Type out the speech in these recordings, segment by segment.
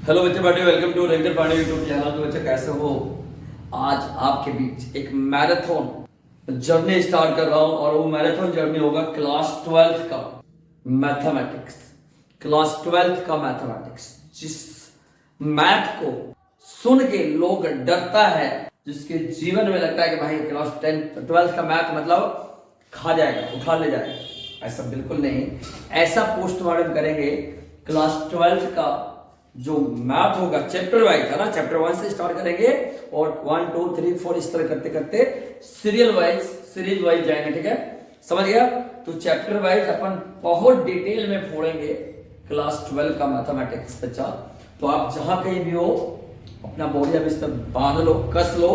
Hello बच्चे party, welcome to ranker Pandey YouTube channel. तो बच्चे कैसे हो? आज आपके बीच एक मैराथन जर्नी स्टार्ट कर रहा हूं और वो मैराथन जर्नी होगा क्लास 12th का मैथमेटिक्स। क्लास 12th का मैथमेटिक्स, जिस मैथ को सुन के लोग डरता है, जिसके जीवन में लगता है कि भाई क्लास 12th का मैथ मतलब खा जाएगा, उठा ले जाएगा। ऐसा बिल्कुल नहीं। ऐसा पोस्टमार्टम करेंगे क्लास 12th का जो मैथ होगा चैप्टर वाइज है ना, चैप्टर 1 से स्टार्ट करेंगे और 1 2 3 4 इस तरह करते करते सीरीज वाइज जाएंगे। ठीक है, समझ गया? तो चैप्टर वाइज अपन बहुत डिटेल में फोड़ेंगे क्लास 12 का मैथमेटिक्स बच्चा। तो आप जहां कहीं भी हो अपना बोरिया बिस्तर बांध लो, कस लो,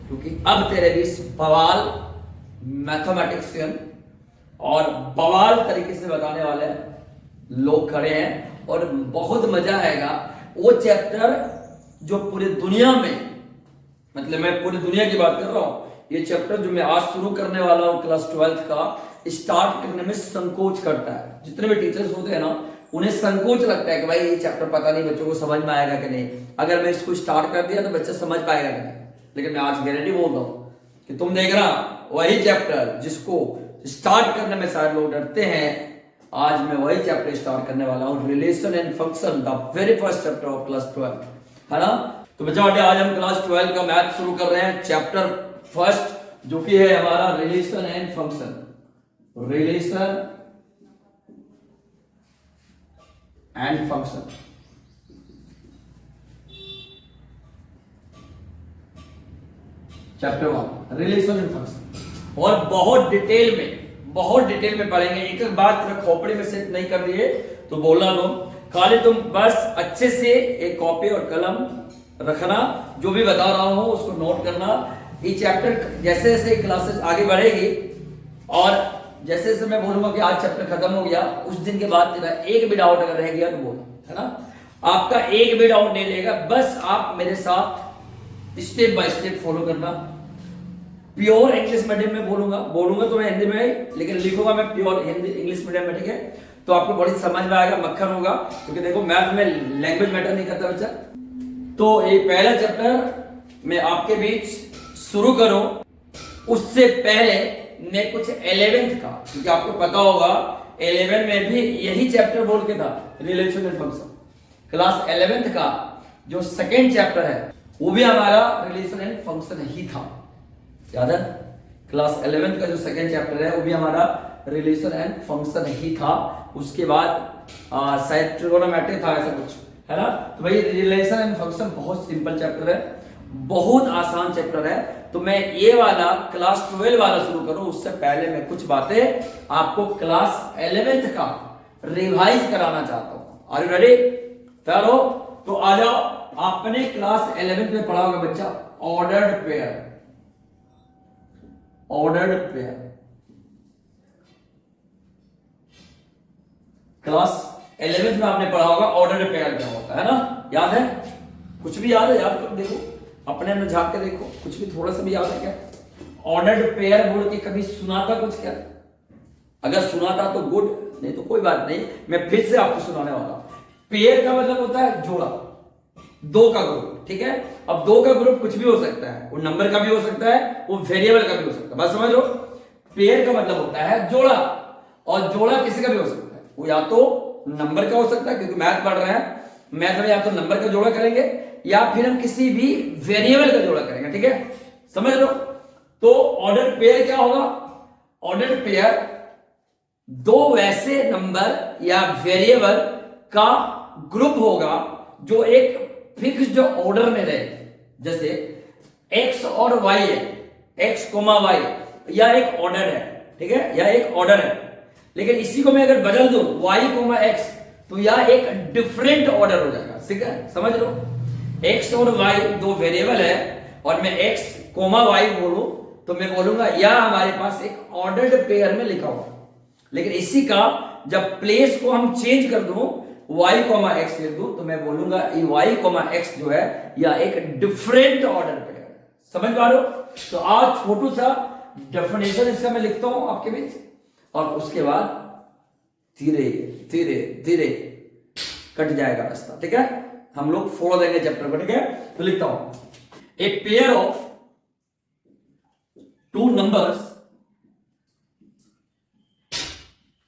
क्योंकि अब तेरे बीच बवाल मैथमेटिक्सियन और बवाल तरीके से बताने वाले लोग खड़े हैं और बहुत मजा आएगा। वो चैप्टर जो पूरी दुनिया में, मतलब मैं पूरी दुनिया की बात कर रहा हूं, ये चैप्टर जो मैं आज शुरू करने वाला हूं क्लास 12th का, स्टार्ट करने में संकोच करता है। जितने भी टीचर्स होते हैं ना, उन्हें संकोच लगता है कि भाई ये चैप्टर पता नहीं बच्चों को समझ में आएगा कि नहीं, अगर मैं इसको स्टार्ट कर दिया तो बच्चा समझ पाएगा कि नहीं। लेकिन मैं आज गारंटी बोल रहा हूं कि तुम देख रहा वही चैप्टर जिसको स्टार्ट करने में शायद लोग डरते हैं, आज मैं वही चैप्टर स्टार्ट करने वाला हूं, relation and function, the very first chapter of class 12, है ना। तो बच्चा आज हम क्लास 12 का मैथ शुरू कर रहे हैं, चैप्टर फर्स्ट, जो कि है हमारा relation and function. Relation and function, chapter 1 relation and function. और बहुत डिटेल में पढ़ेंगे। एक एक बात तेरा खोपड़ी में सेट नहीं कर दिए तो बोलना तुम, खाली तुम बस अच्छे से एक कॉपी और कलम रखना, जो भी बता रहा हूं उसको नोट करना। ये चैप्टर जैसे जैसे क्लासेस आगे बढ़ेगी और जैसे जैसे मैं बोलूंगा कि आज चैप्टर खत्म हो गया, उस दिन के बाद तेरा एक भी डाउट अगर रह गया तो बोलो, है ना। आपका एक भी डाउट नहीं रहेगा, बस आप मेरे साथ स्टेप बाय स्टेप फॉलो करना। प्योर इंग्लिश मीडियम में बोलूंगा तो मैं हिंदी में, लेकिन लिखूंगा मैं प्योर हिंदी इंग्लिश मीडियम में। ठीक है, तो आपको बड़ी समझ में आएगा, मक्खन होगा, क्योंकि देखो मैथ में लैंग्वेज मैटर नहीं करता बच्चा। तो ये पहला चैप्टर मैं आपके बीच शुरू करूं, उससे पहले मैं कुछ 11th का, क्योंकि आपको पता होगा 11 में भी यही चैप्टर बोल के था, relation and function. Class 11th का जो सेकेंड चैप्टर है वो भी हमारा रिलेशन एंड फंक्शन ही था, याद है? क्लास 11th का जो सेकेंड चैप्टर है वो भी हमारा रिलेशन एंड फंक्शन ही था। उसके बाद शायद ट्रिगोनोमेट्री था, ऐसा कुछ, है ना। तो भाई रिलेशन एंड फंक्शन बहुत सिंपल चैप्टर है, बहुत आसान चैप्टर है। तो मैं ये वाला क्लास 12 वाला शुरू करूं, उससे पहले मैं कुछ बातें आपको क्लास 11th का रिवाइज कराना चाहता हूं। Are you ready? तैयार हो? तो आ जाओ। आपने क्लास 11th में पढ़ा होगा बच्चा ऑर्डर्ड पेयर। क्लास 11th में आपने पढ़ा होगा ऑर्डर्ड पेयर क्या होता है ना, याद है? कुछ भी याद है? याद कर देखो, अपने में झांक के देखो, कुछ भी थोड़ा सा भी याद है क्या? ऑर्डर्ड पेयर बोल के कभी सुना था कुछ क्या? अगर सुना था तो गुड, नहीं तो कोई बात नहीं, मैं फिर से आपको सुनाने वाला हूं। पेयर का मतलब होता है जोड़ा, दो का ग्रुप। ठीक है, अब दो का ग्रुप कुछ भी हो सकता है, वो नंबर का भी हो सकता है, वो वेरिएबल का भी हो सकता है, बस समझ लो। पेयर का मतलब होता है जोड़ा, और जोड़ा किसी का भी हो सकता है, वो या तो नंबर का हो सकता है, क्योंकि मैथ पढ़ रहे हैं, मैथ में या तो नंबर का जोड़ा करेंगे या फिर हम किसी भी वेरिएबल का जोड़ा करेंगे। ठीक है, समझ लो। तो ऑर्डर पेयर क्या होगा? ऑर्डर पेयर दो वैसे नंबर या वेरिएबल का ग्रुप होगा जो एक फिक्स जो ऑर्डर में रहे। जैसे x और y है, x, y, या एक ऑर्डर है, ठीक है, या एक ऑर्डर है। लेकिन इसी को मैं अगर बदल दूं y, x, तो यह एक डिफरेंट ऑर्डर हो जाएगा। ठीक है, समझ लो। x और y दो वेरिएबल है और मैं x, y बोलूं तो मैं बोलूंगा यह हमारे पास एक ऑर्डर्ड पेयर में लिखा हुआ। लेकिन इसी का जब प्लेस को हम चेंज कर दूं, y, x लिख दूं, तो मैं बोलूंगा ये y, x जो है यह एक डिफरेंट ऑर्डर पे है। समझ पा रहे हो? तो आज छोटू सा डेफिनेशन इसका मैं लिखता हूं आपके बीच, और उसके बाद धीरे धीरे धीरे कट जाएगा रास्ता। ठीक है, हम लोग फॉलो देंगे चैप्टर को, ठीक है। तो लिखता हूं, a pair of two numbers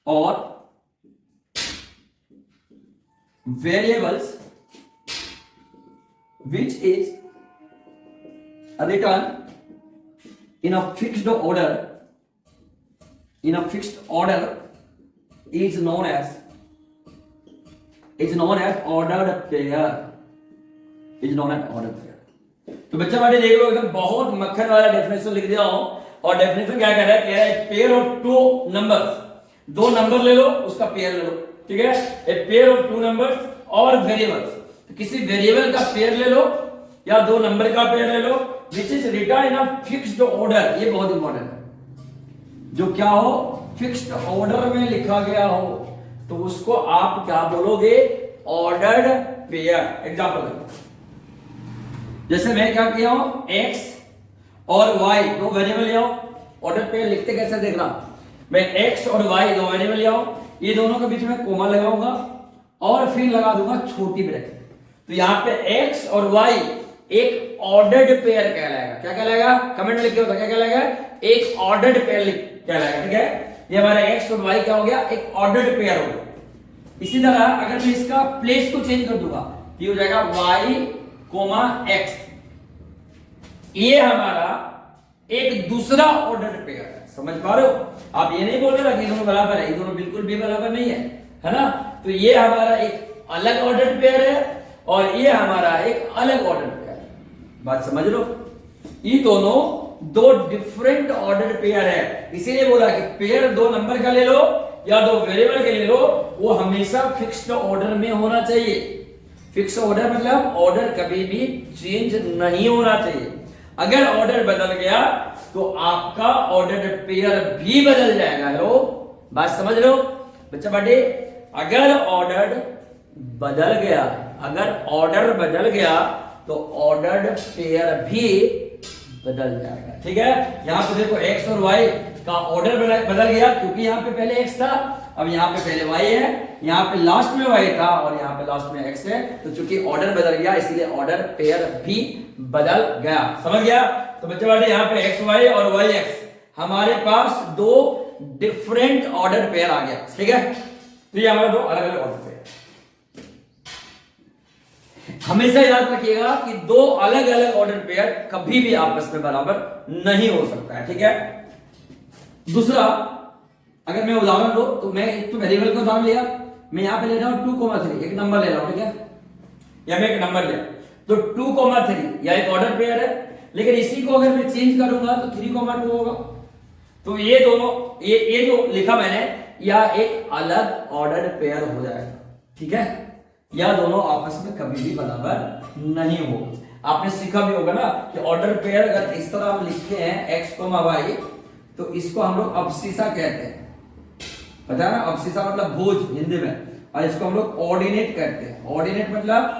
और variables which is written in a fixed order is known as ordered pair, तो बच्चा बाटे देख लो, एकदम बहुत मक्खन वाला डेफिनेशन लिख दिया हूं। और डेफिनेशन क्या कह रहा है, कह रहा है पेयर ऑफ टू नंबर्स, दो नंबर ले लो उसका पेयर ले लो, ठीक है। A pair of two numbers और वेरिएबल्स, तो किसी वेरिएबल का पेयर ले लो या दो नंबर का पेयर ले लो, which is written in a fixed order, ये बहुत इंपॉर्टेंट है, जो क्या हो, फिक्स्ड ऑर्डर में लिखा गया हो, तो उसको आप क्या बोलोगे, ऑर्डर्ड पेयर। एग्जांपल देखो, जैसे मैं क्या किया हूं, x और y दो वेरिएबल ले आओ, ऑर्डर पेयर लिखते कैसे देखना, मैं x और y दो वेरिएबल ले आओ, ये दोनों के बीच में कोमा लगाऊंगा और फिर लगा दूंगा छोटी ब्रैकेट, तो यहां पे x और y एक ऑर्डर्ड पेयर कहलाएगा। क्या कहलाएगा, कमेंट में लिख के होता, क्या कहलाएगा, एक ऑर्डर्ड पेयर कहलाएगा, ठीक है। ये हमारा x और y क्या हो गया, एक ऑर्डर्ड पेयर हो गया। इसी तरह अगर मैं इसका प्लेस को चेंज कर दूंगा, ये हो जाएगा y, x, ये हमारा एक दूसरा ऑर्डर पेयर है। समझ पा रहे हो, आप ये नहीं बोल रहे कि दोनों बराबर है, ये दोनों बिल्कुल भी बराबर नहीं है ना। तो ये हमारा एक अलग ऑर्डर पेयर है और ये हमारा एक अलग ऑर्डर पेयर है, बात समझ लो। ये दोनों दो डिफरेंट ऑर्डर पेयर है, इसीलिए बोला कि पेयर दो नंबर का ले लो या दो वेरिएबल के ले लो, वो हमेशा फिक्स्ड ऑर्डर में होना चाहिए। फिक्स ऑर्डर मतलब ऑर्डर कभी भी चेंज नहीं होना चाहिए। अगर ऑर्डर बदल गया तो आपका ऑर्डर पेयर भी बदल जाएगा। हेलो, बात समझ लो बच्चा बाटे, अगर ऑर्डर बदल गया तो ऑर्डर पेयर भी बदल जाएगा, ठीक है। यहां पे देखो x और y का ऑर्डर बदल गया, क्योंकि यहां पे पहले x था, अब यहां पे पहले y है, यहां पे लास्ट में y था और यहां पे लास्ट में x है, तो चूंकि ऑर्डर बदल गया इसलिए ऑर्डर पेयर भी बदल गया। समझ गया, तो बच्चे बाटे यहां पे x y और y x हमारे पास दो डिफरेंट ऑर्डर पेयर आ गया, ठीक है। तो ये हमारे दो अलग अलग ऑर्डर पेयर। हमेशा याद रखिएगा कि दो अलग अलग ऑर्डर पेयर कभी भी आपस में बराबर नहीं हो सकता है, ठीक है। दूसरा, अगर मैं उदाहरण लो तो मैं एक तो वेरिएबल का उदाहरण लिया, मैं यहां पे ले रहा हूं 2,3, एक नंबर ले रहा हूं, ठीक है, या मैं एक नंबर लिया तो 2,3 या एक ऑर्डर पेयर है, लेकिन इसी को अगर मैं चेंज करूंगा तो 3,2 होगा। तो ये दोनों ये जो लिखा मैंने, या एक अलग ऑर्डर पेयर हो जाएगा, ठीक है। या दोनों आपस में कभी भी बराबर नहीं होगा। आपने सीखा भी होगा ना कि ऑर्डर पेयर अगर इस तरह हम लिखते हैं x, y, तो इसको हम लोग अबसीसा कहते हैं, पता है ना, अबसीसा मतलब भुज हिंदी में, और इसको हम लोग ऑर्डिनेट कहते हैं। ऑर्डिनेट मतलब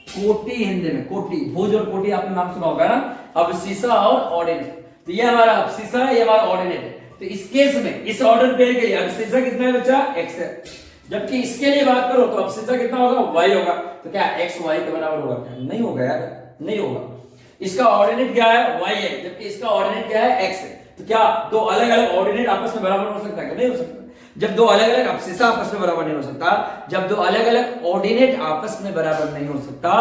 कोटि हिंदी में, कोटि, भुज और कोटि आपने नाम सुना होगा ना, अबसीसा और ऑर्डिनेट। तो ये हमारा अबसीसा है, ये हमारा ऑर्डिनेट है। तो इस केस में इस ऑर्डर पेयर के लिए अबसीसा कितना है बच्चा, x है, जबकि इसके लिए बात करो तो अबसीसा कितना होगा, y होगा। तो क्या x y के बराबर होगा क्या, नहीं होगा यार, नहीं होगा। इसका ऑर्डिनेट क्या है, y है, जबकि इसका ऑर्डिनेट क्या है, x है। तो क्या दो अलग अलग ऑर्डिनेट आपस में बराबर हो सकता है, नहीं हो सकता। जब दो अलग अलग अबसीसा आपस में बराबर नहीं हो सकता, जब दो अलग अलग ऑर्डिनेट आपस में बराबर नहीं हो सकता,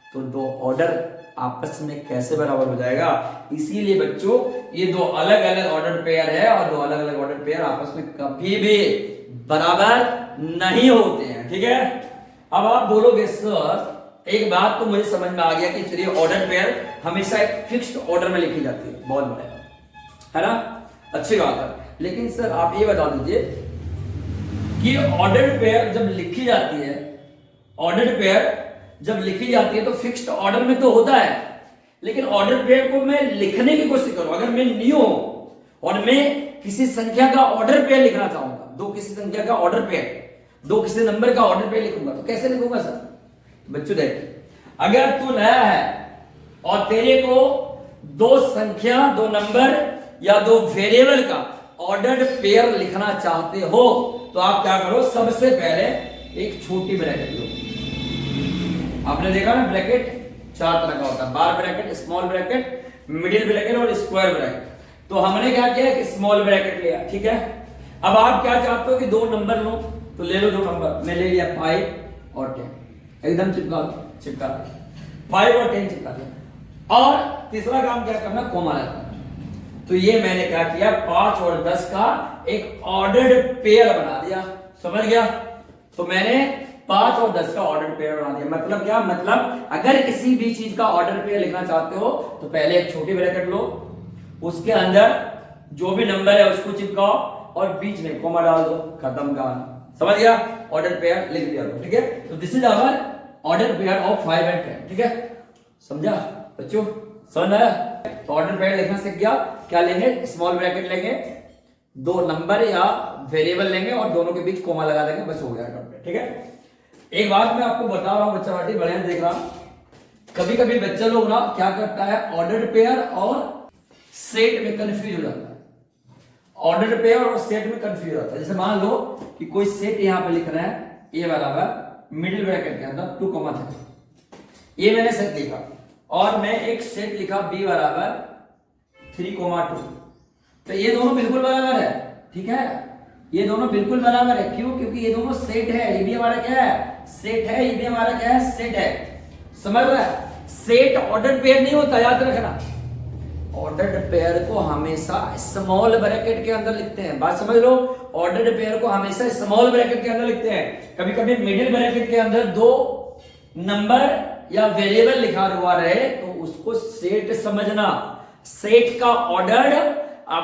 तो दो ऑर्डर आपस में कैसे बराबर हो जाएगा। इसीलिए बच्चों ये दो अलग अलग ऑर्डर पेयर है और दो अलग अलग ऑर्डर पेयर आपस में कभी भी बराबर नहीं होते हैं, ठीक है। अब आप बोलोगे सर एक बात तो मुझे समझ में आ गया कि चलिए ऑर्डर पेयर हमेशा एक फिक्स्ड ऑर्डर में लिखी जाती है, बहुत बढ़िया है ना, अच्छी बात है। लेकिन सर आप ये बता दीजिए कि ऑर्डर पेयर जब लिखी जाती है, ऑर्डर पेयर जब लिखी जाती है तो फिक्स्ड ऑर्डर में तो होता है, लेकिन ऑर्डर पेयर को मैं लिखने की कोशिश करूं, अगर मैं न्यू हूं और मैं किसी संख्या का ऑर्डर पेयर लिखना चाहूंगा, दो किसी संख्या का ऑर्डर पेयर, दो किसी नंबर का ऑर्डर पेयर लिखूंगा, तो कैसे लिखूंगा सर। बच्चों देख, अगर तू नया है और तेरे को दो संख्या, दो नंबर या दो वेरिएबल का ऑर्डर्ड पेयर लिखना चाहते हो, तो आप क्या करो, सबसे पहले एक छोटी ब्रैकेट लो। आपने देखा ना ब्रैकेट 4 तरह का होता है, bar bracket, small bracket, middle bracket और स्क्वायर ब्रैकेट। तो हमने क्या किया कि स्मॉल ब्रैकेट लिया, ठीक है। अब आप क्या चाहते हो कि 2 नंबर लो, तो ले लो 2 नंबर। मैं ले लिया 5 और 10, एकदम चिपका चिपका 5 और 10 चिपका दिया। और तीसरा काम क्या करना, कोमा लगाना। तो ये मैंने क्या किया, 5 और 10 का एक ऑर्डर्ड पेयर बना दिया, समझ गया। तो मैंने 5 और 10 का ऑर्डर पेयर बना दिया। मतलब क्या, मतलब अगर किसी भी चीज का ऑर्डर पेयर लिखना चाहते हो तो पहले एक छोटी ब्रैकेट लो, उसके अंदर जो भी नंबर है उसको चिपकाओ और बीच में कोमा डाल दो, खत्म कहानी, समझ गया। ऑर्डर पेयर लिख दिया, ठीक है। तो this is our order pair of 5 and 10, ठीक है। समझा बच्चों, समझ आया। तो ऑर्डर पेयर लिखना सीख गया। क्या लेंगे, स्मॉल ब्रैकेट लेंगे, 2 नंबर या वेरिएबल लेंगे और दोनों के बीच कोमा लगा देंगे, बस हो गया कंप्लीट, ठीक है। एक बात मैं आपको बता रहा हूं बच्चा पार्टी, बढ़िया देख रहा, कभी कभी बच्चा लोग ना क्या करता है, ऑर्डर पेयर और सेट में कंफ्यूज हो जाता है। ऑर्डर पेयर और सेट में कंफ्यूज होता है। जैसे मान लो कि कोई सेट यहां पे लिख रहा है, ए बराबर मिडिल ब्रैकेट के अंदर 2,3, ये मैंने सेट लिखा, और मैं एक सेट लिखा बी बराबर 3,2, तो ये दोनों बिल्कुल बराबर है, ठीक है। ये दोनों बिल्कुल बराबर है, क्यों, क्योंकि ये दोनों सेट है। ये भी हमारा क्या है, सेट है, ये भी हमारा क्या है, सेट है, समझ रहा है। सेट ऑर्डर पेयर नहीं होता, याद रखना। ऑर्डर्ड पेयर को हमेशा स्मॉल ब्रैकेट के अंदर लिखते हैं, बात समझ लो। ऑर्डर्ड पेयर को हमेशा स्मॉल ब्रैकेट के अंदर लिखते हैं। कभी कभी मिडिल ब्रैकेट के अंदर 2 नंबर या वेरिएबल लिखा हुआ रहे तो उसको सेट समझना। सेट का ऑर्डर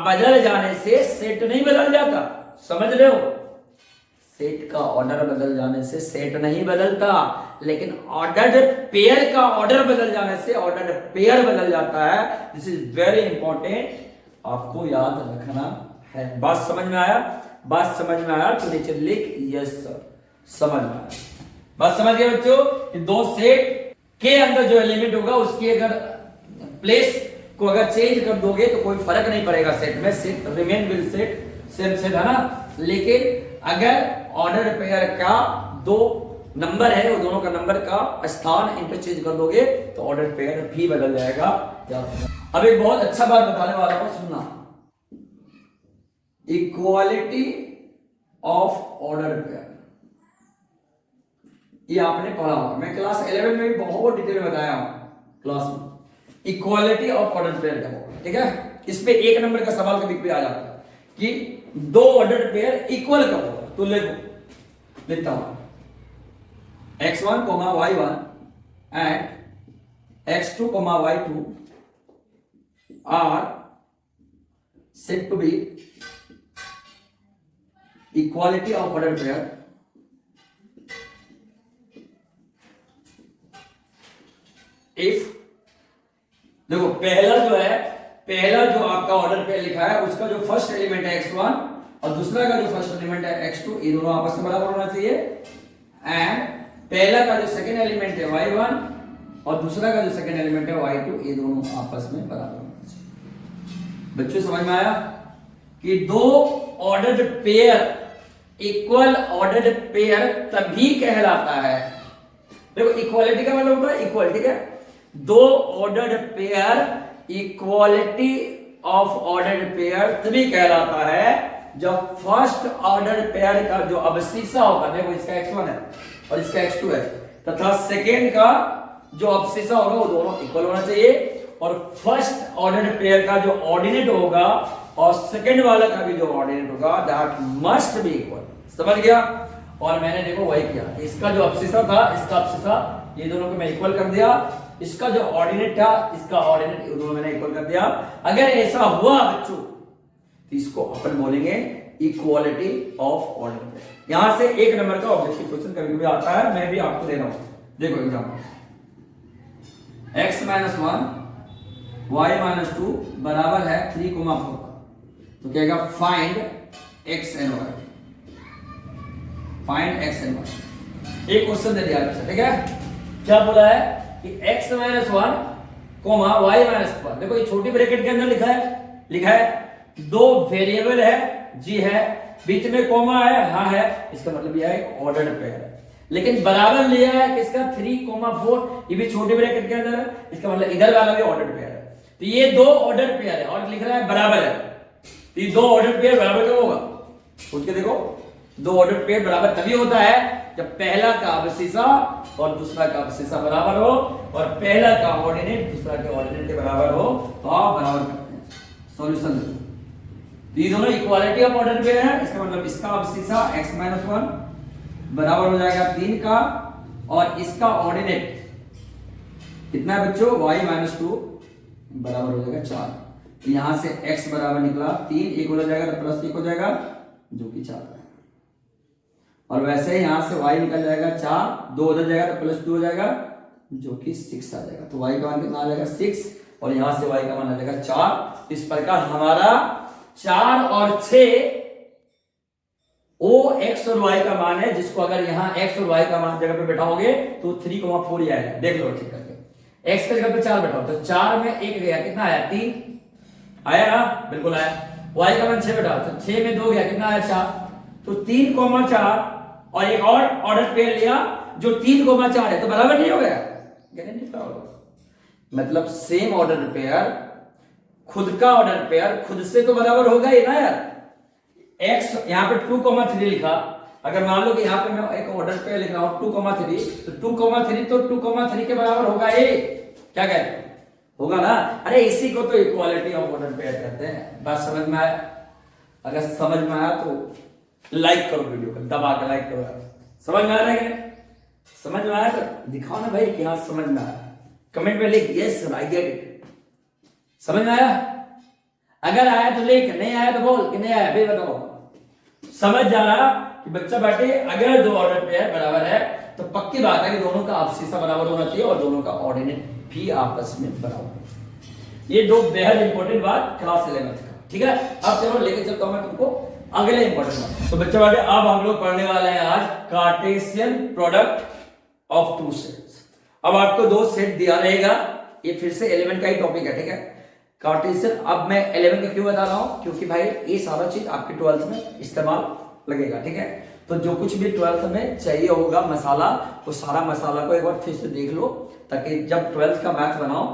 बदल जाने से सेट नहीं बदल जाता, समझ रहे हो। सेट का ऑर्डर बदल जाने से सेट नहीं बदलता, लेकिन ऑर्डर्ड पेयर का ऑर्डर बदल जाने से ऑर्डर्ड पेयर बदल जाता है। दिस इज वेरी इंपॉर्टेंट, आपको याद रखना है। बात समझ में आया, बात समझ में आया तो नीचे लिख यस सर, समझ में आया। बात समझ गए बच्चों कि 2 सेट के अंदर जो एलिमेंट होगा उसकी अगर प्लेस को अगर चेंज कर दोगे तो कोई फर्क नहीं पड़ेगा सेट में, set remain will set, same set है ना। लेकिन अगर ऑर्डर पेयर का 2 नंबर है, वो दोनों का नंबर का स्थान इंटरचेंज कर दोगे तो ऑर्डर पेयर भी बदल जाएगा। अब एक बहुत अच्छा बात बताने वाला हूं, सुनना। इक्वालिटी ऑफ ऑर्डर पेयर, ये आपने पढ़ा होगा, मैं क्लास 11 में भी बहुत डिटेल में बताया हूं क्लास में। इक्वालिटी ऑफ ऑर्डर पेयर का, ठीक है। इस पे 1 नंबर का सवाल कभी भी आ जाता है कि 2 ऑर्डर पेयर इक्वल कब होगा। तो लिखता हूं x1, y1 and x2, y2 are said to be equality of ordered pair if, देखो पहला जो आपका ऑर्डर पेयर लिखा है उसका जो फर्स्ट एलिमेंट है x1 और दूसरा का जो फर्स्ट एलिमेंट है x2, ये दोनों आपस में बराबर होना चाहिए। एंड पहला का जो सेकंड एलिमेंट है y1 और दूसरा का जो सेकंड एलिमेंट है y2, ये दोनों आपस में बराबर होना चाहिए। बच्चों समझ में आया कि 2 ordered pair equal ordered pair तभी कहलाता है। देखो इक्वालिटी का मतलब होता है इक्वल, ठीक है। 2 ordered pair equality of ordered pair तभी कहलाता है जब फर्स्ट ऑर्डर पेयर का जो अवशिष्ट होगा, देखो इसका x1 है और इसका x2 है, तथा सेकेंड का जो अवशिष्ट होगा वो दोनों इक्वल होना चाहिए। और फर्स्ट ऑर्डर पेयर का जो ऑर्डिनेट होगा और सेकेंड वाला का भी जो ऑर्डिनेट होगा दैट मस्ट बी इक्वल, समझ गया। और मैंने देखो वही किया, इसका जो अवशिष्ट था, इसका अवशिष्ट, ये दोनों को मैं इक्वल कर दिया। इसका जो ऑर्डिनेट था, इसका ऑर्डिनेट, ये दोनों मैंने इक्वल कर दिया। अगर ऐसा हुआ बच्चों तो इसको अपन बोलेंगे इक्वालिटी ऑफ ऑर्डर पेयर। यहां से 1 नंबर का ऑब्जेक्टिव क्वेश्चन कभी कभी आता है, मैं भी आपको दे रहा हूं। देखो एग्जांपल, x - 1 y - 2 बराबर है 3,4 तो क्या कहेगा, find x and y, find x and y। एक क्वेश्चन दे दिया, ठीक है। क्या बोला है कि x - 1 y - 1, देखो ये छोटी ब्रैकेट के अंदर लिखा है 2 वेरिएबल है, जी है, बीच में कोमा है, हाँ है, इसका मतलब यह है ऑर्डर्ड पेयर है। लेकिन बराबर लिया है किसका 3,4, ये भी छोटे ब्रैकेट के अंदर है, इसका मतलब इधर वाला भी ऑर्डर पेयर है। तो ये दो ऑर्डर पेयर है और लिख रहा है बराबर है, तो ये दो ऑर्डर पेयर बराबर कब होगा, सोच के देखो। दो ऑर्डर पेयर बराबर तभी होता है जब पहला का अवशिषा और दूसरा का अवशिषा बराबर हो, और पहला का ऑर्डिनेट दूसरा के ऑर्डिनेट के बराबर हो, तो आप बराबर करते हैं। सॉल्यूशन तो ये दोनों इक्वालिटी ऑफ ऑर्डर पेयर है, इसका मतलब इसका अवशिषा x-1 बराबर हो जाएगा 3 का, और इसका ऑर्डिनेट कितना है बच्चों y-2 बराबर हो जाएगा 4। तो यहां से x बराबर निकला 3, एक हो जाएगा तो प्लस 1 हो जाएगा जो कि 4 है, और वैसे ही यहां से y निकल जाएगा 4, 2 उधर जाएगा तो प्लस 2 हो जाएगा जो कि 6 आ जाएगा। तो y का मान कितना आ जाएगा 6, और यहां से y का मान आ जाएगा 4। इस प्रकार हमारा 4 और 6 वो x और y का मान है, जिसको अगर यहाँ x और y का मान जगह पे बैठाओगे तो 3,4 ही आएगा। देख लो ठीक करके, x के जगह पे 4 बैठाओ तो 4 में 1 गया, कितना आया 3 आया ना, बिल्कुल आया। y का मान 6 बैठाओ तो 6 में 2 गया, कितना आया 4। तो 3,4 और एक और ऑर्डर पेयर लिया जो 3,4 है, तो बराबर नहीं हो गया, गारंटी का होगा। मतलब सेम ऑर्डर पेयर, खुद का ऑर्डर पेयर खुद से तो बराबर होगा ही ना यार। x यहाँ पे 2,3 लिखा, अगर मान लो कि यहाँ पे मैं एक ऑर्डर पेयर लिख रहा हूं 2,3, तो 2,3 तो 2,3 के बराबर होगा ये, क्या कहते हैं होगा ना। अरे इसी को तो इक्वालिटी ऑफ ऑर्डर पेयर कहते हैं। बात समझ में आया? अगर समझ में आया तो लाइक करो, वीडियो को दबा के लाइक करो। समझ में आ रहा है? समझ में आया तो दिखाओ ना भाई कि हाँ समझ में आया, कमेंट में लिख यस आई गेट इट। समझ में आया? अगर आया तो लिख, नहीं आया तो बोल कि नहीं आया, फिर बताओ। समझ जाना कि बच्चा बैठे अगर दो ऑर्डर पेयर बराबर है तो पक्की बात है कि दोनों का अवशिषा बराबर होना चाहिए और दोनों का ऑर्डिनेट भी आपस में बराबर होना चाहिए। ये दो बेहद इंपॉर्टेंट बात क्लास 11 का, ठीक है। अब चलो लेके चलता हूं मैं तुमको अगले इंपॉर्टेंट बात। तो बच्चा बैठे अब हम लोग पढ़ने वाले हैं आज Cartesian product of two sets. अब आपको दो सेट दिया रहेगा, ये फिर से एलिमेंट का ही टॉपिक है, ठीक है। कार्टेशियन, अब मैं 11 का क्यों बता रहा हूं, क्योंकि भाई ये सारा चीज आपके 12th में इस्तेमाल लगेगा, ठीक है। तो जो कुछ भी 12th में चाहिए होगा मसाला, वो सारा मसाला को एक बार फिर से देख लो, ताकि जब 12th का मैथ बनाओ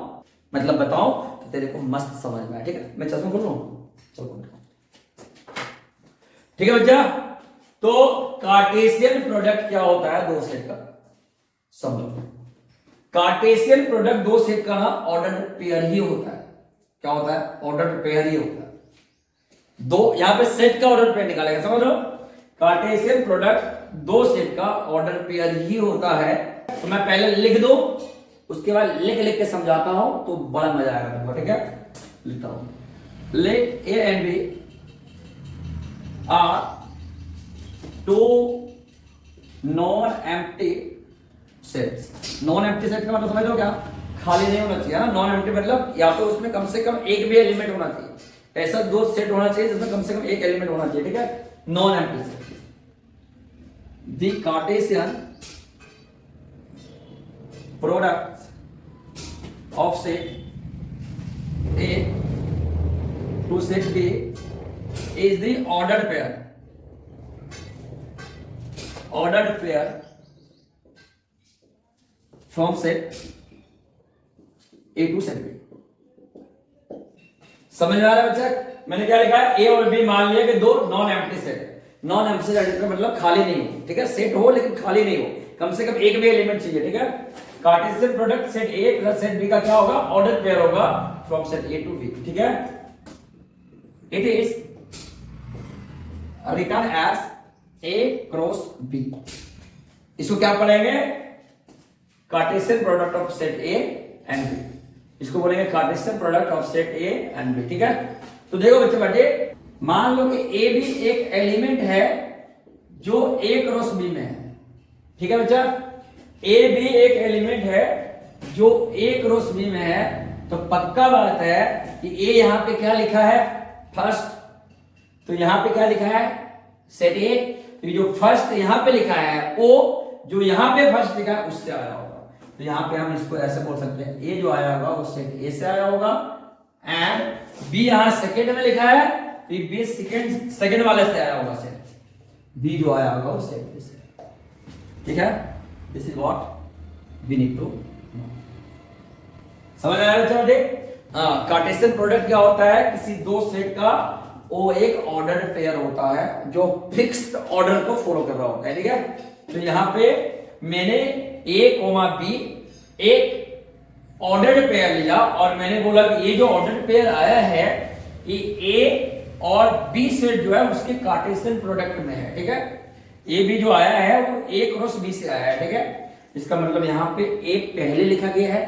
मतलब बताओ तो तेरे को मस्त समझ में आए, ठीक है। मैं चश्मा खोल लूं, चलो ठीक है बच्चा। तो कार्टेशियन प्रोडक्ट क्या होता है दो सेट का, समझो। कार्टेशियन प्रोडक्ट दो सेट का ना ऑर्डर पेयर ही होता है। क्या होता है? ऑर्डर पेयर ही होता है। दो यहां पे सेट का ऑर्डर पेयर निकालेगा, समझ लो। कार्टेशियन प्रोडक्ट दो सेट का ऑर्डर पेयर ही होता है। तो मैं पहले लिख दूं, उसके बाद लिख लिख के समझाता हूं तो बड़ा मजा आएगा तुमको, ठीक है। लिखता हूं, let A and B are two non empty sets. Non empty set का मतलब समझ लो क्या, खाली नहीं होना चाहिए ना। नॉन एम्प्टी मतलब या तो उसमें कम से कम एक भी एलिमेंट होना चाहिए। ऐसा दो सेट होना चाहिए जिसमें कम से कम एक एलिमेंट होना चाहिए, ठीक है। Non empty set. The Cartesian product of set A to set B is the ordered pair from set A to set B। समझ में आ रहा है बच्चा? मैंने क्या लिखा है, ए और बी मान लिया कि दो non empty set. Non empty set का मतलब खाली नहीं हो, ठीक है। सेट हो लेकिन खाली नहीं हो, कम से कम एक भी एलिमेंट चाहिए, ठीक है। Cartesian product set A plus set B का क्या होगा, ऑर्डर पेयर होगा from set A to B, ठीक है। It is written as A cross B। इसको क्या पढ़ेंगे, Cartesian product of set A and B। इसको बोलेंगे Cartesian product of set A and B, ठीक है। तो देखो बच्चे बैठे, मान लो कि A भी एक एलिमेंट है जो A क्रॉस B में है, ठीक है बच्चा। A भी एक एलिमेंट है जो A क्रॉस B में है, तो पक्का बात है कि A यहां पे क्या लिखा है, फर्स्ट। तो यहां पे क्या लिखा है, सेट ए। तो जो फर्स्ट यहां पे लिखा है ओ, जो यहां पे फर्स्ट लिखा है उससे आया होगा। तो यहां पे हम इसको ऐसे बोल सकते हैं, ए जो आया होगा वो सेट ए से आया होगा, एंड बी यहां सेकंड में लिखा है तो बी सेकंड वाले से आया होगा। सेट बी जो आया होगा वो सेट बी से। ठीक है, this is what we need to. समझ आ रहा है? देख, हाँ, कार्टेशियन प्रोडक्ट क्या होता है, किसी दो सेट का वो एक ऑर्डर्ड पेयर होता है जो फिक्स्ड ऑर्डर को फॉलो कर रहा होता है। ठीक है, तो यहां पे मैंने A, B एक ऑर्डर्ड पेयर लिया और मैंने बोला कि ये जो ऑर्डर्ड पेयर आया है ये A और B सेट जो है उसके कार्टेशियन प्रोडक्ट में है। ठीक है, ए बी जो आया है वो A क्रॉस B से आया है। ठीक है, इसका मतलब यहाँ पे A पहले लिखा गया है,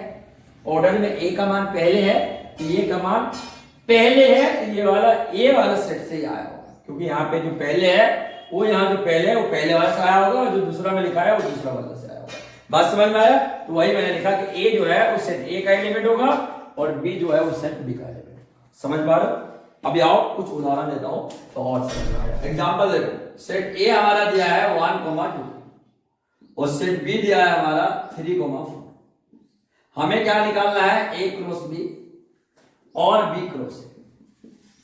ऑर्डर में A का मान पहले है, A का मान पहले है, तो ये वाला A वाला सेट से ही आया होगा, क्योंकि यहाँ पे जो पहले है वो यहाँ जो पहले है वो पहले वाला से आया होगा, जो दूसरा में लिखा है वो दूसरा वाला से आया होगा। बात समझ में आया? तो वही मैंने लिखा कि A जो है वो सेट A का एलिमेंट होगा और B जो है वो सेट B का एलिमेंट होगा। समझ पा रहे हो? अभी आओ कुछ उदाहरण देता हूं तो और समझ में आएगा। एग्जांपल देखो, सेट A हमारा दिया है 1,2 और सेट B दिया है हमारा 3,4। हमें क्या निकालना है, A क्रॉस B और B क्रॉस A।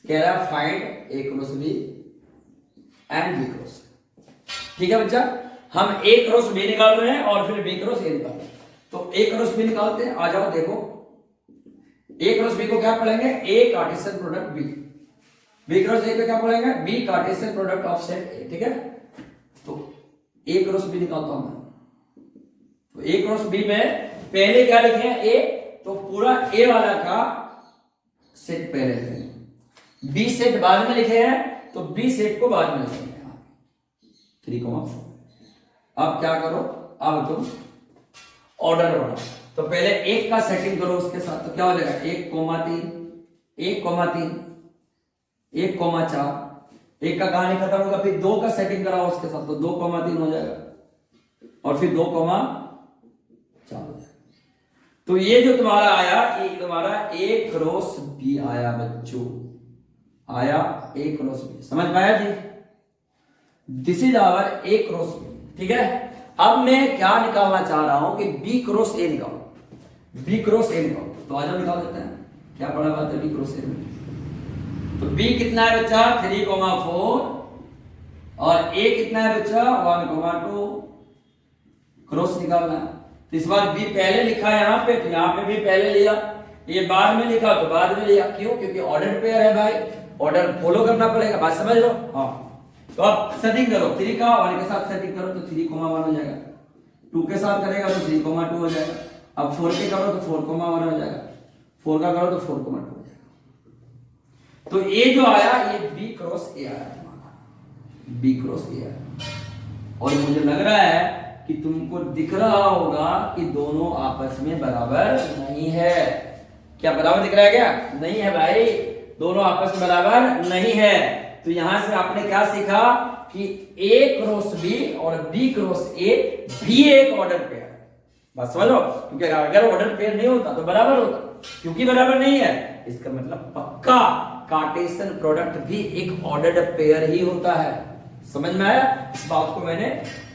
कह रहा है find A cross B and B cross A। ठीक है बच्चा, हम A क्रॉस B निकाल रहे हैं और फिर B क्रॉस A निकाल रहे हैं। तो A क्रॉस B निकालते हैं, आ जाओ देखो। A क्रॉस B को क्या पढ़ेंगे, A Cartesian product B cross A को क्या पढ़ेंगे, B Cartesian product of set A। ठीक है, तो A क्रॉस B निकालता हूं मैं। तो A क्रॉस B में पहले क्या लिखे हैं, A, तो पूरा A वाला का सेट पहले लिखेंगे, B सेट बाद में लिखे हैं तो B सेट को बाद में लिखेंगे। 3,4। अब क्या करो, अब तुम ऑर्डर बढ़ाओ, तो पहले एक का सेटिंग करो उसके साथ, तो क्या हो जाएगा 1,3 1,3 1,4, एक का कहानी खत्म होगा, फिर 2 का सेटिंग कराओ उसके साथ, तो 2,3 हो जाएगा और फिर 2,4 हो जाएगा। तो ये जो तुम्हारा आया, ये तुम्हारा A क्रॉस B आया बच्चों, आया A क्रॉस B। समझ पाया जी? This is our A cross B। ठीक है, अब मैं क्या निकालना चाह रहा हूं कि B क्रॉस A निकालो, B क्रॉस A निकालो। तो आज हम निकाल देते हैं, क्या पढ़ा बात है B क्रॉस A में। तो B कितना है बच्चा, 3,4 और A कितना है बच्चा, 1,2। क्रॉस निकालना है, तो इस बार B पहले लिखा है यहाँ पे, तो यहाँ पे भी पहले लिया, ये बाद में लिखा तो बाद में लिया। क्यों? क्योंकि ऑर्डर पेयर है भाई, ऑर्डर फॉलो करना पड़ेगा। बात समझ लो? हाँ, तो अब सेटिंग करो, 3 का 1 के साथ सेटिंग करो तो 3,1 हो जाएगा, 2 के साथ करेगा तो 3,2 हो जाएगा, अब 4 के करो तो 4,1 हो जाएगा, 4 का करो तो 4,2 हो जाएगा। तो ये जो आया ये B क्रॉस A आया, B क्रॉस A आया। और मुझे लग रहा है कि तुमको दिख रहा होगा कि दोनों आपस में बराबर नहीं है। क्या बराबर दिख रहा है? क्या नहीं है भाई, दोनों आपस में बराबर नहीं है। तो यहां से आपने क्या सीखा कि A क्रॉस B और B क्रॉस A भी एक ऑर्डर पेयर है। बस समझ लो, क्योंकि अगर ऑर्डर पेयर नहीं होता तो बराबर होता, क्योंकि बराबर नहीं है इसका मतलब पक्का कार्टेशियन प्रोडक्ट भी एक ऑर्डर्ड पेयर ही होता है। समझ में आया? इस बात को मैंने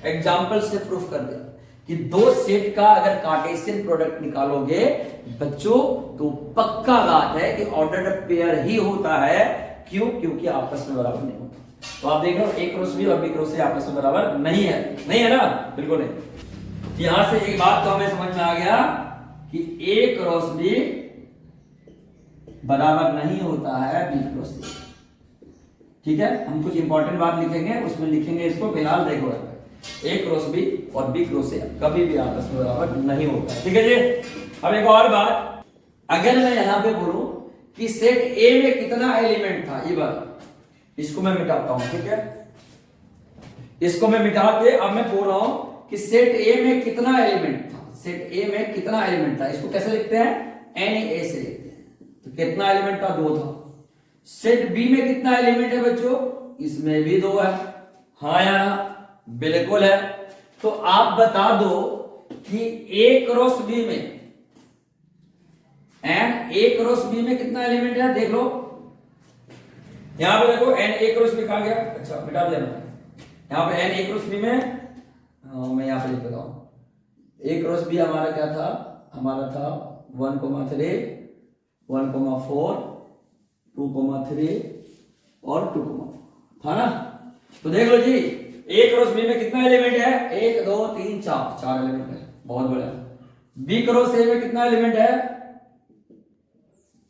एग्जाम्पल से प्रूफ कर दिया कि दो सेट का अगर कार्टेशियन प्रोडक्ट निकालोगे बच्चों तो पक्का बात है कि ऑर्डर्ड पेयर ही होता है। क्यों? क्योंकि आपस में बराबर नहीं होता। तो आप देख लो A क्रॉस B और B क्रॉस A आपस में बराबर नहीं है, नहीं है ना, बिल्कुल नहीं। यहां से एक बात तो हमें समझ में आ गया कि A क्रॉस B बराबर नहीं होता है B क्रॉस A। ठीक है, हम कुछ इंपॉर्टेंट बात लिखेंगे, उसमें लिखेंगे इसको, फिलहाल देखो A क्रॉस B और B क्रॉस A कभी भी आपस में बराबर नहीं होता। ठीक है जी। अब एक और बात, अगर मैं यहां पे बोलूं कि सेट A में कितना एलिमेंट था, ये बात इसको मैं मिटाता हूं। ठीक है, इसको मैं मिटा के अब मैं बोल रहा हूं कि सेट A में कितना एलिमेंट था, सेट A में कितना एलिमेंट था, इसको कैसे लिखते हैं, NA से लिखते हैं। तो कितना एलिमेंट था, 2 था। सेट B में कितना एलिमेंट है बच्चों, इसमें भी 2 है। हाँ या ना, बिल्कुल है। तो आप बता दो कि A क्रॉस B में एंड A क्रॉस B में कितना एलिमेंट है, देख लो यहां पे देखो N A क्रॉस B आ गया। अच्छा मिटा दिया मैंने, यहां पे N A क्रॉस B में मैं यहां पे लिख देता हूं। A क्रॉस B हमारा क्या था, हमारा था 1,3 1,4 2,3 और 2,4 था ना। तो देख लो जी, ए क्रॉस बी में कितना एलिमेंट है? 1 2 3 4, 4 एलिमेंट है, बहुत बढ़िया। बी क्रॉस ए में कितना एलिमेंट है?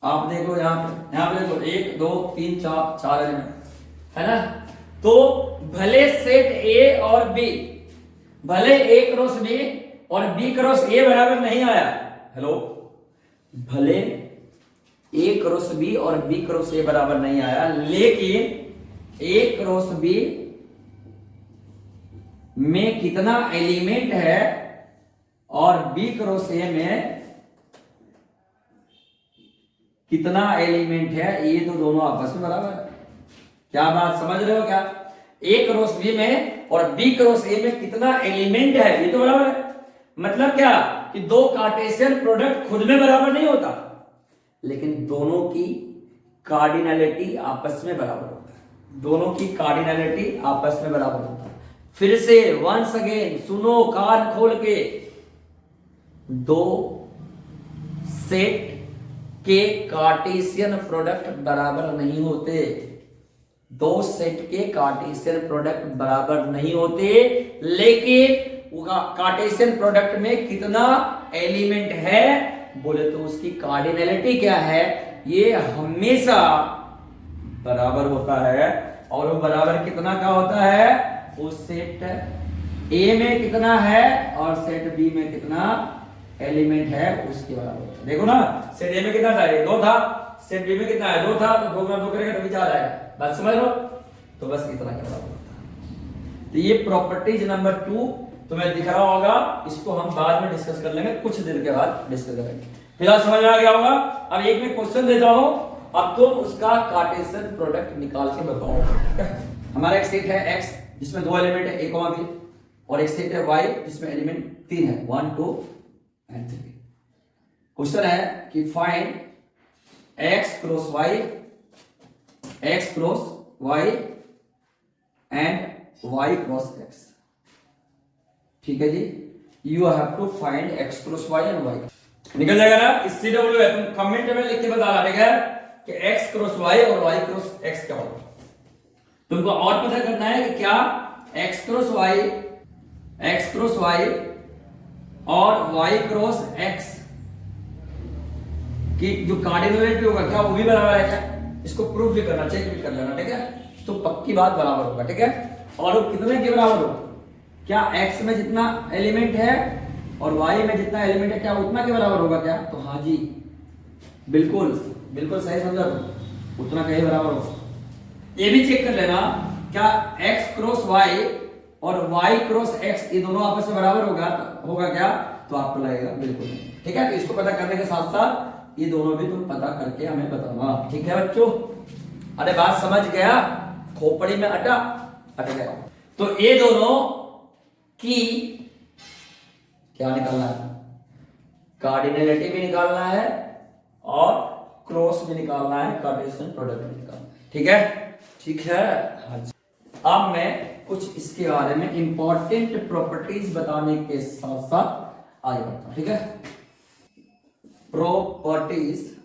आप देखो यहाँ पे देखो 1 2 3 4, 4 एलिमेंट है ना। तो भले सेट ए और बी, भले ए क्रॉस बी और बी क्रॉस ए बराबर नहीं आया, हेलो, भले ए क्रॉस बी और बी क्रॉस ए बराबर नहीं आया, लेकिन ए क्रॉस बी में कितना एलिमेंट है और बी क्रॉस ए में कितना एलिमेंट है, ये तो दोनों आपस में बराबर है। क्या बात समझ रहे हो क्या? ए क्रॉस बी में और बी क्रॉस ए में कितना एलिमेंट है, ये तो बराबर है। मतलब क्या कि दो कार्टेशियन प्रोडक्ट खुद में बराबर नहीं होता, लेकिन दोनों की कार्डिनलिटी आपस में बराबर होता है। दोनों की कार्डिनलिटी आपस में बराबर होता है। फिर से वंस अगेन सुनो कान खोल के, दो सेट के कार्टेशियन प्रोडक्ट बराबर नहीं होते। दो सेट के कार्टेशियन प्रोडक्ट बराबर नहीं होते, लेकिन कार्टेशियन प्रोडक्ट में कितना एलिमेंट है बोले तो उसकी कार्डिनलिटी क्या है, ये हमेशा बराबर होता है। और वो बराबर कितना का होता है? उस सेट ए में कितना है और सेट बी में कितना एलिमेंट है उसके बराबर। देखो ना, सेट ए में कितना था? 2 था। सेट बी में कितना है? 2 था। तो 2 गुना 2 करेगा तो भी 4 आएगा। बात समझ लो? तो बस इतना के बराबर होता है। तो ये प्रॉपर्टीज नंबर 2 तुम्हें दिख रहा होगा, इसको हम बाद में डिस्कस कर लेंगे, कुछ देर के बाद डिस्कस करेंगे। फिलहाल समझ में आ गया होगा। अब एक में क्वेश्चन देता हूं, अब तुम उसका कार्टेशियन प्रोडक्ट निकाल के बताओ। हमारा एक सेट है x जिसमें 2 एलिमेंट है a, b, और एक सेट है y जिसमें एलिमेंट 3 है 1 2 एंड 3। क्वेश्चन है कि find x cross y and y cross x। ठीक है जी, you have to find x cross y and y। निकल जाएगा ना? इस CW है, तुम कमेंट में लिख के बताना, ठीक है, कि x क्रॉस y और y क्रॉस x क्या होगा। तुमको और पता करना है कि क्या x क्रॉस y और y क्रॉस x की जो कार्डिनलिटी होगा क्या वो भी बराबर है क्या? इसको प्रूफ भी करना, चेक भी कर लेना, ठीक है। तो पक्की बात बराबर होगा, ठीक है। और वो कितने के बराबर होगा? क्या x में जितना एलिमेंट है और y में जितना एलिमेंट है क्या उतना के बराबर होगा क्या? तो हाँ जी, बिल्कुल बिल्कुल सही समझा तुम, उतना के बराबर होगा। ये भी चेक कर लेना, क्या x क्रॉस y और y क्रॉस x ये दोनों आपस में बराबर होगा क्या? तो आपको लगेगा बिल्कुल नहीं, ठीक है। तो इसको पता करने के साथ साथ ये दोनों भी तुम पता करके हमें बताना, ठीक है बच्चों। अरे बात समझ गया? खोपड़ी में अट गया। तो ये दोनों की क्या निकालना है? कार्डिनलिटी भी निकालना है और क्रॉस भी निकालना है, कार्टेशियन प्रोडक्ट भी निकालना है, ठीक है। ठीक है, अब मैं कुछ इसके बारे में इंपॉर्टेंट प्रॉपर्टीज बताने के साथ साथ आगे बढ़ता हूं, ठीक है। Properties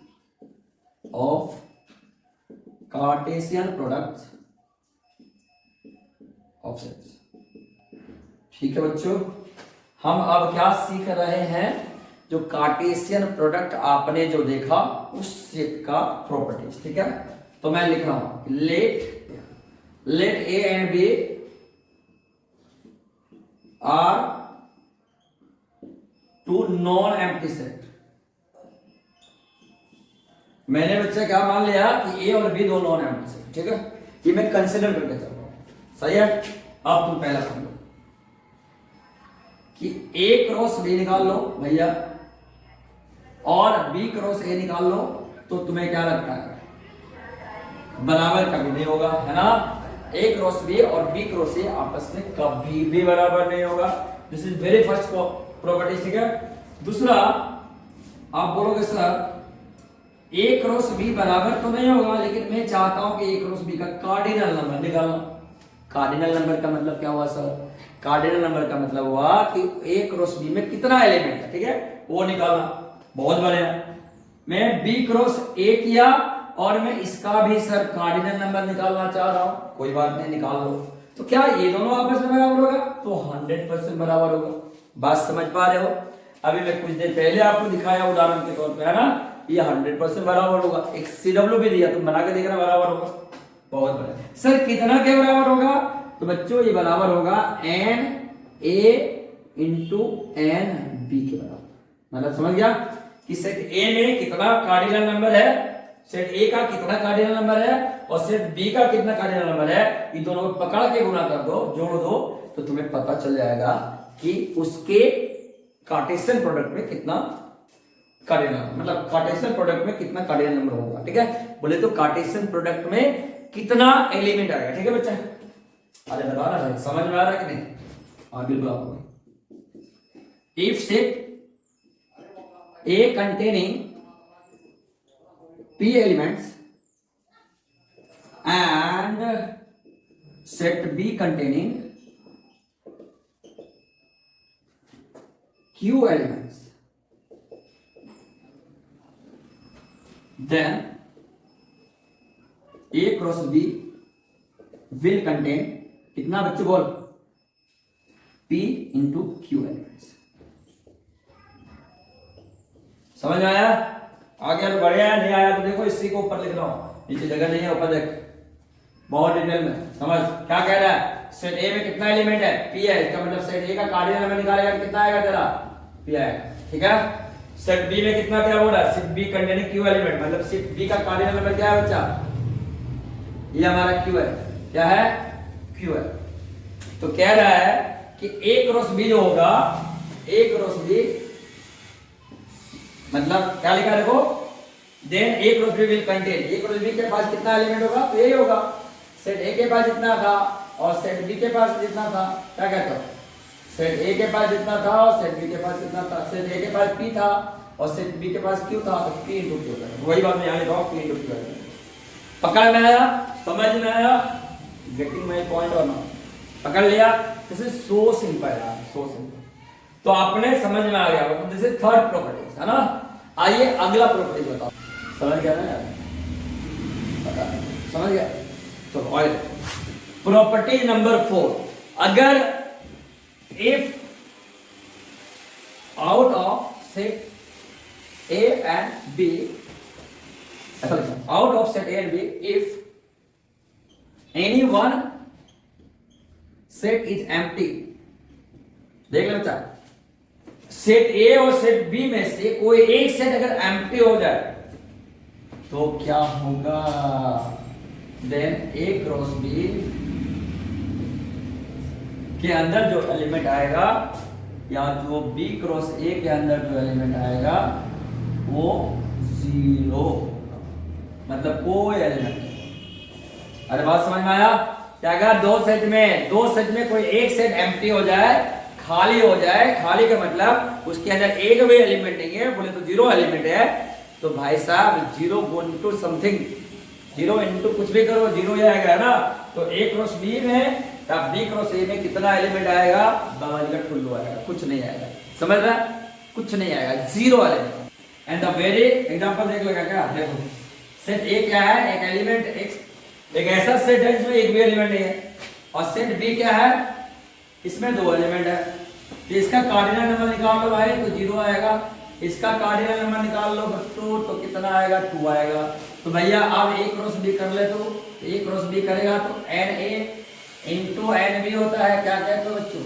of Cartesian products of sets. ठीक है बच्चों, हम अब क्या सीख रहे हैं? जो कार्टेशियन प्रोडक्ट आपने जो देखा उस सेट का प्रॉपर्टीज, ठीक है। तो मैं लिख रहा हूं let A and B are two non empty set. मैंने बच्चा क्या मान लिया कि ए और बी दो नॉन एम्प्टी सेट, ठीक है। ये मैं कंसिडर करके चल रहा हूं, सही है। अब तुम पहला समझो कि ए क्रॉस बी निकाल लो भैया और बी क्रॉस ए निकाल लो, तो तुम्हें क्या लगता है? बराबर कभी नहीं होगा, है ना। ए क्रॉस बी और बी क्रॉस ए आपस में कभी भी बराबर नहीं होगा। This is very first property, ठीक है। दूसरा, आप बोलोगे सर ए क्रॉस बी बराबर तो नहीं होगा, लेकिन मैं चाहता हूं कि ए क्रॉस बी का कार्डिनल नंबर निकालना। कार्डिनल नंबर का मतलब क्या हुआ सर? कार्डिनल नंबर का मतलब हुआ कि ए क्रॉस बी में कितना एलिमेंट है, ठीक है, वो निकालना। बहुत बढ़िया। मैं बी क्रॉस ए किया और मैं इसका भी सर कार्डिनल नंबर निकालना चाह रहा हूं, कोई बात नहीं, निकाल लो। तो क्या ये दोनों आपस में बराबर होगा? तो 100% बराबर होगा। बात समझ पा रहे हो? अभी मैं कुछ देर पहले आपको दिखाया उदाहरण के तौर पे, है ना, ये 100% बराबर होगा। एक CW भी दिया, तुम बना के देखना, बराबर होगा। बहुत बढ़िया सर, कितना के बराबर होगा? तो बच्चों ये बराबर होगा NA इंटू NB के बराबर। मतलब समझ गया कि सेट A में कितना कार्डिनल नंबर है, सेट A का कितना कार्डिनल नंबर है और सेट B का कितना कार्डिनल नंबर है, ये दोनों को पकड़ के गुना कर दो, जोड़ दो, तो तुम्हें पता चल जाएगा कि उसके कार्टेशियन प्रोडक्ट में कितना कार्डिनल, मतलब कार्टेशियन प्रोडक्ट में कितना कार्डिनल नंबर होगा। ठीक है, बोले तो कार्टेशियन प्रोडक्ट में कितना एलिमेंट आएगा। ठीक है बच्चा, अरे बता रहा है, समझ में आ रहा है कि नहीं? हाँ बिल्कुल आपको। If set A containing P elements and set B containing Q elements, then A cross B will contain कितना बच्चे बोल? P into Q elements। समझ में आया? आ गया तो बढ़िया है, नहीं आया तो देखो इसी को ऊपर लिख रहा हूं, नीचे जगह नहीं है, ऊपर देख बहुत डिटेल में समझ। क्या कह रहा है? सेट ए में कितना एलिमेंट है? P है, इसका मतलब सेट ए का कार्डिनल नंबर निकालेगा तो कितना आएगा तेरा? P आएगा। ठीक है, सेट बी में कितना क्या बोल रहा है? Set B containing Q element, मतलब सेट बी का कार्डिनल नंबर क्या है बच्चा? ये हमारा Q है। क्या है? Q है। तो कह रहा है कि A क्रॉस B जो होगा, A क्रॉस B मतलब क्या लिखा देखो, then A cross B will contain, A cross B के पास कितना एलिमेंट होगा? तो यही होगा, सेट A के पास जितना था और सेट B के पास जितना था, क्या कहते हो? सेट A के पास जितना था और सेट B के पास जितना था, सेट A के पास P था और सेट B के पास Q था, तो P into Q है। वही बात मैं यहाँ लिख रहा हूँ, P into Q है। पकड़ में आया? समझ में आया? गेटिंग माय पॉइंट और नॉट? पकड़ लिया? दिस इज सो सिंपल यार, सो सिंपल। तो आपने समझ में आ गया, तो दिस इज थर्ड प्रॉपर्टी, है ना। आइए अगला प्रॉपर्टी बताओ। समझ गया ना यार? पता समझ गया? तो ऑयल प्रॉपर्टी नंबर 4, अगर if out of set A and B, out of set A and B, if any one set is empty, देख लो बच्चा, सेट ए और सेट बी में से कोई एक सेट अगर एम्प्टी हो जाए तो क्या होगा? देन ए क्रॉस बी के अंदर जो एलिमेंट आएगा या जो बी क्रॉस ए के अंदर जो एलिमेंट आएगा वो 0, मतलब कोई एलिमेंट नहीं। अरे बात समझ में आया? क्या अगर दो सेट में कोई एक सेट एम्प्टी हो जाए, खाली हो जाए, खाली का मतलब उसके अंदर एक भी एलिमेंट नहीं है, बोले तो 0 एलिमेंट है, तो भाई साहब 0 इनटू समथिंग, 0 इनटू कुछ भी करो 0 ही आएगा ना। तो A क्रॉस B में या B क्रॉस A में कितना एलिमेंट आएगा? बावली का ठुल्लू आएगा, कुछ नहीं आएगा। समझ रहा? कुछ नहीं आएगा, 0 element. And the very example देख लगा क्या? देखो सेट A क्या है? एक एलिमेंट, एक ऐसा सेट है जिसमें एक भी एलिमेंट नहीं है, और सेट B क्या है? इसमें 2 एलिमेंट है। तो इसका कार्डिनल नंबर निकाल लो भाई, तो 0 आएगा। इसका कार्डिनल नंबर निकाल लो बच्चों, तो कितना आएगा? 2 आएगा। तो भैया अब A क्रॉस B कर ले, तो A क्रॉस B करेगा तो NA इंटू NB होता है। क्या कहते हो बच्चों?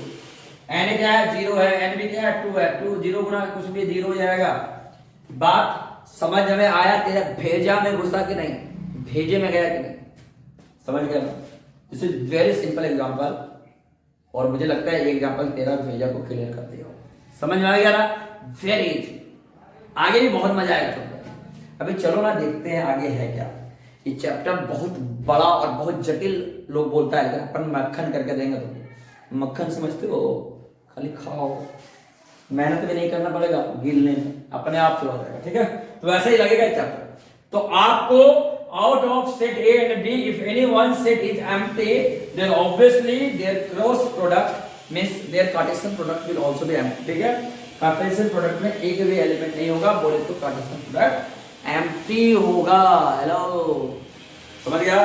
NA क्या है? 0 है, NB क्या है? 2 है। 2 0 गुना कुछ भी 0 ही आएगा। बात समझ में आया? तेरा भेजा में घुसा कि नहीं? भेजे में गया कि नहीं? समझ गया? This is very simple example, और मुझे लगता है ये एग्जांपल तेरा भेजा को क्लियर कर देगा। समझ में आ गया ना? Very easy. आगे भी बहुत मजा आएगा तुमको। अभी चलो ना देखते हैं आगे है क्या। ये चैप्टर बहुत बड़ा और बहुत जटिल लोग बोलता है, लेकिन अपन मक्खन करके देंगे तुमको। मक्खन समझते हो? खाली खाओ, मेहनत भी नहीं करना पड़ेगा, गिलने में अपने आप चला जाएगा। ठीक है, तो वैसे ही लगेगा चैप्टर। तो आपको out of set A and B, if any one set is empty, then obviously their cross product means their Cartesian product will also be empty। ठीक है, Cartesian product में एक भी एलिमेंट नहीं होगा, बोले तो Cartesian product empty होगा। हेलो, समझ गया?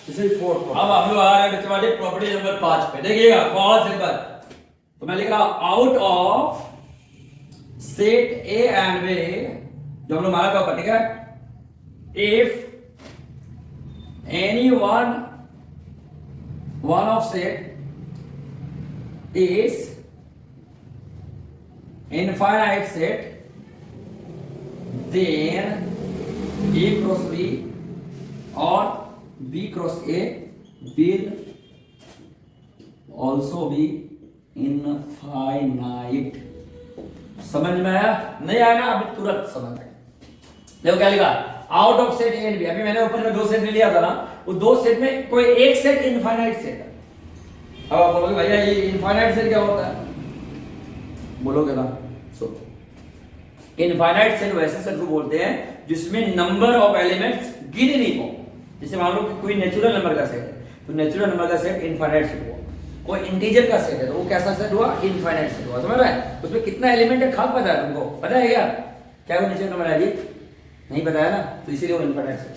This is fourth. अब हम लोग आ रहे हैं बच्चे वाले प्रॉपर्टी नंबर 5 पे। देखिएगा बहुत सिंपल। तो मैं लिख रहा हूं out of set A and B, जो हम लोग माना था ऊपर, ठीक है, if any one of set is infinite set, then A cross B or B cross A will also be infinite। समझ में आया? नहीं आया ना? अभी तुरंत समझ में। देखो क्या लिखा, out of set A and B. अभी मैंने ऊपर में दो सेट ले लिया था ना, वो दो सेट में कोई एक सेट इनफाइनाइट सेट है। अब आप बोलोगे भैया ये इनफाइनाइट सेट क्या होता है? बोलोगे ना, सो इनफाइनाइट सेट वैसे सेट को बोलते हैं जिसमें नंबर ऑफ एलिमेंट्स गिने नहीं हो। जैसे मान लो कि कोई नेचुरल नंबर का सेट है, तो नेचुरल नंबर का सेट इनफाइनाइट सेट हुआ। कोई इंटीजर का सेट है तो वो कैसा सेट हुआ? इनफाइनाइट सेट हुआ। समझ रहे हैं? उसमें कितना एलिमेंट है खास पता है तुमको? पता है क्या क्या वो नेचुरल नंबर है? जी नहीं बताया ना, तो इसीलिए वो इनफाइनाइट सेट।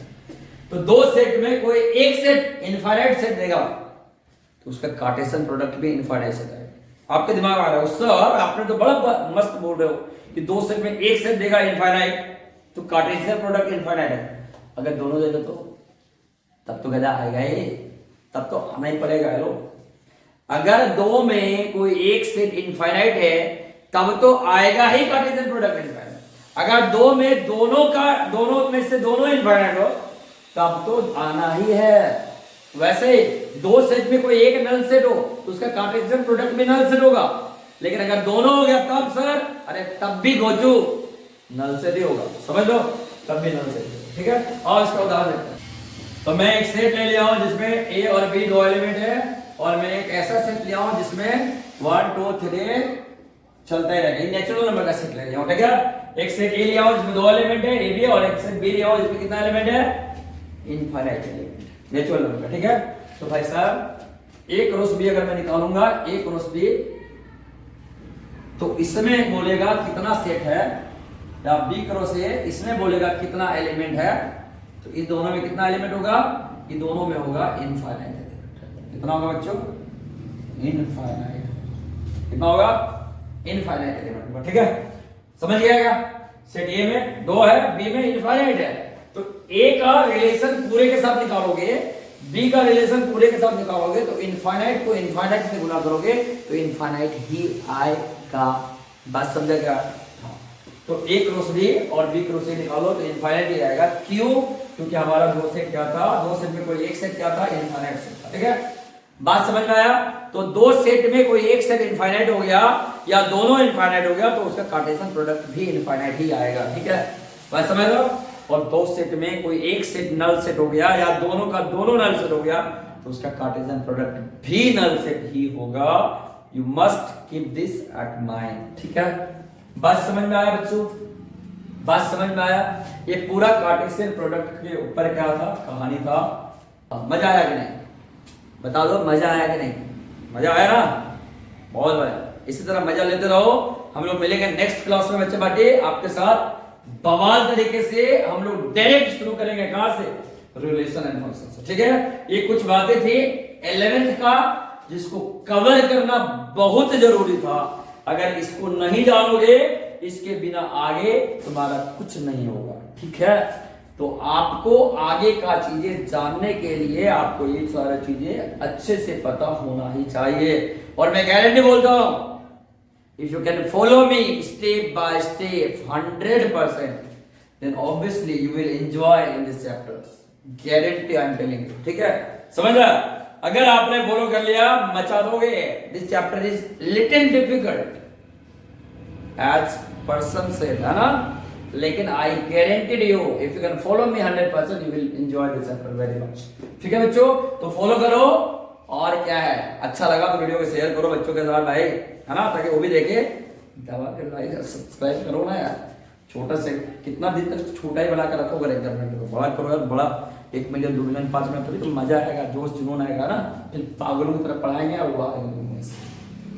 तो दो सेट में कोई एक सेट इनफाइनाइट सेट देगा तो उसका कार्टेशियन प्रोडक्ट भी इनफाइनाइट सेट है। आपके दिमाग आ रहा है सर आपने तो बड़ा मस्त बोल रहे हो कि दो सेट में एक सेट देगा इनफाइनाइट तो कार्टेशियन प्रोडक्ट इनफाइनाइट है। अगर दोनों दे दो तो तब तो गधा आएगा ही, तब तो आना ही पड़ेगा। हेलो, अगर दो में कोई एक सेट इनफाइनाइट है तब तो आएगा ही कार्टेशियन प्रोडक्ट इनफाइनाइट। अगर दो में दोनों में से दोनों इनफाइनाइट हो तब तो आना ही है। वैसे ही दो सेट में कोई एक नल सेट हो तो उसका कार्टेशियन प्रोडक्ट भी नल सेट होगा। लेकिन अगर दोनों हो गया तब सर, अरे तब भी गोचू नल सेट ही होगा। समझ लो, तब भी नल सेट। ठीक है, और इसका उदाहरण देखते हैं। तो मैं एक सेट ले लिया हूं जिसमें ए और बी दो एलिमेंट है, और मैं एक ऐसा सेट लिया हूं जिसमें 1 2 3 चलता ही रहेगा। नेचुरल नंबर का सेट ले लिया हूं। ठीक है, एक सेट ए लिया हूं जिसमें दो एलिमेंट है ए बी, और एक सेट बी लिया हूं जिसमें कितना एलिमेंट है? Infinite element, natural number. ठीक है, तो भाई साहब ए क्रॉस बी अगर मैं निकालूंगा ए क्रॉस बी, तो इसमें बोलेगा कितना सेट है, या बी क्रॉस ए इसमें बोलेगा कितना एलिमेंट है। तो इस दोनों में कितना एलिमेंट होगा? ये दोनों में होगा इनफाइनाइट एलिमेंट। कितना होगा बच्चों? इनफाइनाइट। कितना होगा? Infinite element. ठीक है, समझ गया क्या? सेट ए में दो है, बी में इनफाइनाइट है, तो ए का रिलेशन पूरे के साथ निकालोगे, बी का रिलेशन पूरे के साथ निकालोगे, तो इनफाइनाइट को इनफाइनाइट से गुणा करोगे तो इनफाइनाइट ही आएगा। बात समझा क्या? तो ए क्रॉस बी और बी क्रॉस ए निकालो तो इनफाइनाइट ही आएगा। क्यों? क्योंकि हमारा दो सेट क्या था? दो सेट में कोई एक सेट क्या था? इनफाइनाइट सेट था। ठीक है, बात समझ में आया? तो दो सेट में कोई एक सेट इनफाइनाइट हो गया या दोनों इनफाइनाइट हो गया तो उसका कार्टेशियन प्रोडक्ट भी इनफाइनाइट ही आएगा। ठीक है, बात समझ लो। और दो सेट में कोई एक सेट नल सेट हो गया या दोनों का दोनों नल सेट हो गया तो उसका कार्टेशियन प्रोडक्ट भी नल सेट ही होगा। You must keep this at mind. ठीक है, बात समझ में आया बच्चों? बात समझ में आया? ये पूरा कार्टेशियन प्रोडक्ट के ऊपर क्या था? कहानी था। मजा आया कि नहीं? बता दो, मजा आया कि नहीं? मजा आया ना? बहुत मजा। इसी तरह मजा लेते रहो। हम लोग मिलेंगे नेक्स्ट क्लास में बच्चे बाटे आपके साथ। बवाल तरीके से हम लोग डायरेक्ट शुरू करेंगे। कहां से? रिलेशन एंड फंक्शन से। ठीक है, ये कुछ बातें थी 11th का जिसको कवर करना बहुत जरूरी था। अगर इसको नहीं जानोगे, इसके बिना आगे तुम्हारा कुछ नहीं होगा। ठीक है, तो आपको आगे का चीजें जानने के लिए आपको ये सारी चीजें अच्छे से पता होना ही चाहिए। और मैं गारंटी बोलता हूं, if you can follow me step by step 100%, then obviously you will enjoy in this chapter. Guarantee I am telling you. ठीक है, समझा? अगर आपने फॉलो कर लिया मचा दोगे। This chapter is little difficult as person said, है ना, लेकिन I guaranteed you if you can follow me 100% you will enjoy this chapter very much. ठीक है बच्चों, तो फॉलो करो। और क्या है, अच्छा लगा तो वीडियो को शेयर करो बच्चों के साथ भाई, है ना, ताकि वो भी देखे। दबा के लाइक सब्सक्राइब करो ना यार। छोटा से कितना दिन तक छोटा ही बना कर रखोगे रेगुलर, बड़ा करो यार, बड़ा 1 मिलियन 2 मिलियन 5 मिलियन, तभी तो मजा आएगा, जोश जुनून आएगा ना। फिर पागलों की तरह पढ़ाएंगे और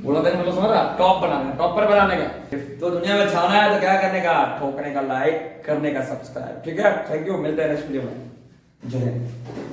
बोला था मतलब समझ रहा, टॉप बनाना, टॉपर बनाने का। तो दुनिया में छाना है तो क्या करने का? ठोकने का, लाइक करने का, सब्सक्राइब। ठीक है, थैंक यू, मिलते हैं नेक्स्ट वीडियो में। जय हिंद।